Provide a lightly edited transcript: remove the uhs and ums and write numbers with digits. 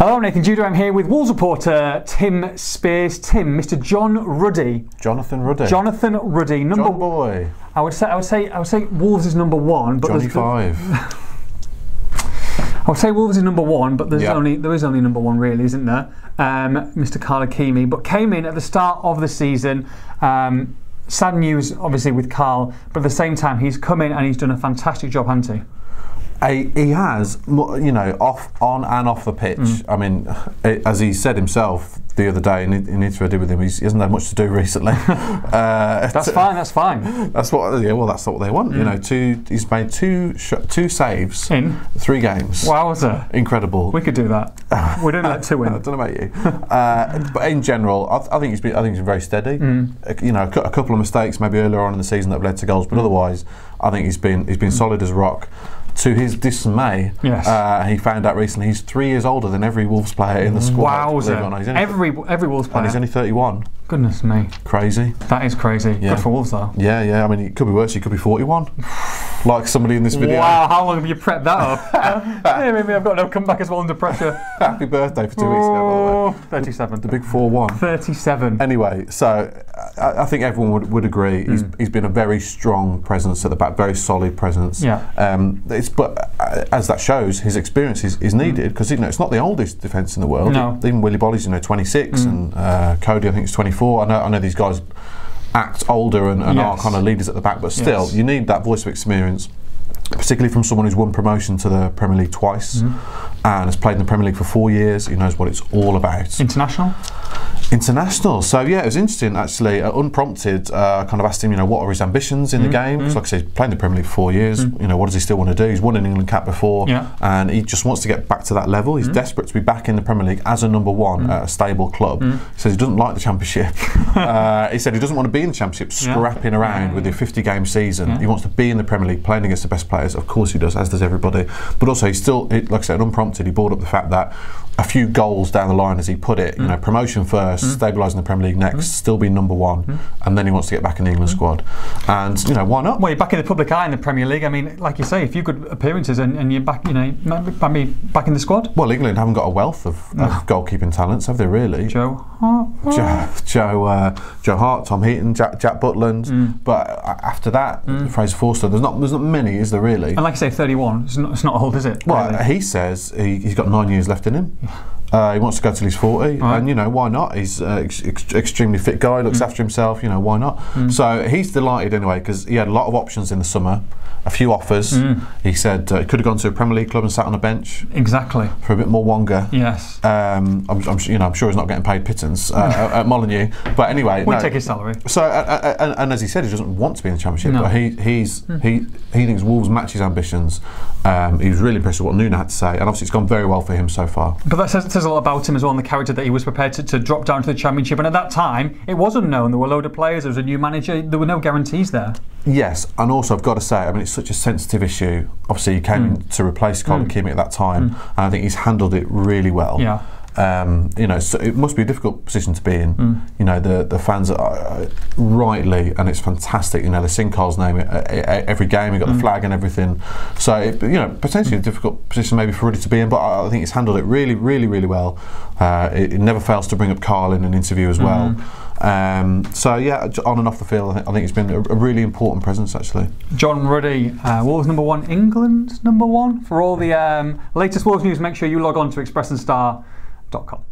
Hello, Nathan Judah. I'm here with Wolves reporter Tim Spears. Tim, Mr. John Ruddy. Jonathan Ruddy. Jonathan Ruddy. John boy. I would say Wolves is number one, but Johnny 5. I would say Wolves is number one, but there is only number one, really, isn't there? Mr. Carl Hakimi, but came in at the start of the season. Sad news, obviously, with Carl, but at the same time, he's come in and he's done a fantastic job, hasn't he? He has, on and off the pitch. I mean, as he said himself the other day in an interview I did with him, he hasn't had much to do recently. That's fine. That's fine. That's what. Yeah, well, that's what they want. You know, he's made two saves in 3 games. Wowzer! Incredible. We could do that. We don't let 2 in. I don't know about you, but in general, I think he's been very steady. You know, a couple of mistakes maybe earlier on in the season that have led to goals, but otherwise, I think he's been solid as rock. To his dismay, yes. He found out recently he's 3 years older than every Wolves player in the squad. Wowzer! Every Wolves player. And he's only 31. Goodness me. Crazy. That is crazy. Yeah. Good for Wolves though. Yeah. I mean, it could be worse. He could be 41. Like somebody in this video. Wow, how long have you prepped that up? Maybe I've got no comeback as well under pressure. Happy birthday for 2 weeks ago, by the way. 37. The big 4-1. 37. Anyway, so I think everyone would agree he's been a very strong presence at the back, very solid presence. Yeah. But as that shows, his experience is needed because it's not the oldest defence in the world. No. Even Willy Bolly's 26 and Cody I think is 24. I know these guys act older and are kind of leaders at the back, but still you need that voice of experience, particularly from someone who's won promotion to the Premier League twice and has played in the Premier League for 4 years. He knows what it's all about. International. So yeah, it was interesting actually. Unprompted, kind of asked him, what are his ambitions in the game? Because like I said, he's played in the Premier League for 4 years. What does he still want to do? He's won an England cap before, and he just wants to get back to that level. He's desperate to be back in the Premier League as a number one at a stable club. He says he doesn't like the Championship. He said he doesn't want to be in the Championship, scrapping around with a 50-game season. He wants to be in the Premier League, playing against the best players. Of course he does, as does everybody. But also he's still, like I said, unprompted. He brought up the fact that a few goals down the line, as he put it, promotion first, stabilising the Premier League next, still be number one, and then he wants to get back in the England squad. And why not? Well, you're back in the public eye in the Premier League. I mean, like you say, a few good appearances and you're back, maybe back in the squad. Well, England haven't got a wealth of goalkeeping talents, have they really? Joe Hart, Joe Hart, Tom Heaton, Jack Butland. But after that, Fraser Forster, there's not many, is there really? And like I say, 31. It's not old, is it? Well, really? He says he's got 9 years left in him. He wants to go till he's 40, and why not? He's an extremely fit guy, looks after himself. Why not? So he's delighted anyway because he had a lot of options in the summer, a few offers. He said he could have gone to a Premier League club and sat on a bench. Exactly. For a bit more Wonga. Yes. I'm sure he's not getting paid pittance at Molineux, but anyway, we'll take his salary. So and as he said, he doesn't want to be in the Championship, but he thinks Wolves match his ambitions. He was really impressed with what Nuno had to say, and obviously it's gone very well for him so far. But that says a lot about him as well, and the character that he was prepared to drop down to the Championship. And at that time, it was unknown. There were a load of players. There was a new manager. There were no guarantees there. Yes, and also I've got to say, I mean, it's such a sensitive issue. Obviously, he came in to replace Carl Hakimi at that time, and I think he's handled it really well. Yeah. So it must be a difficult position to be in. The fans are rightly, and it's fantastic. They sing Carl's name every game. He got the flag and everything. So potentially a difficult position maybe for Ruddy to be in, but I think he's handled it really, really, really well. It never fails to bring up Carl in an interview as well. So yeah, on and off the field, I think it's been a really important presence actually. John Ruddy, Wolves number one, England number one. For all the latest Wolves news, make sure you log on to expressandStar.com.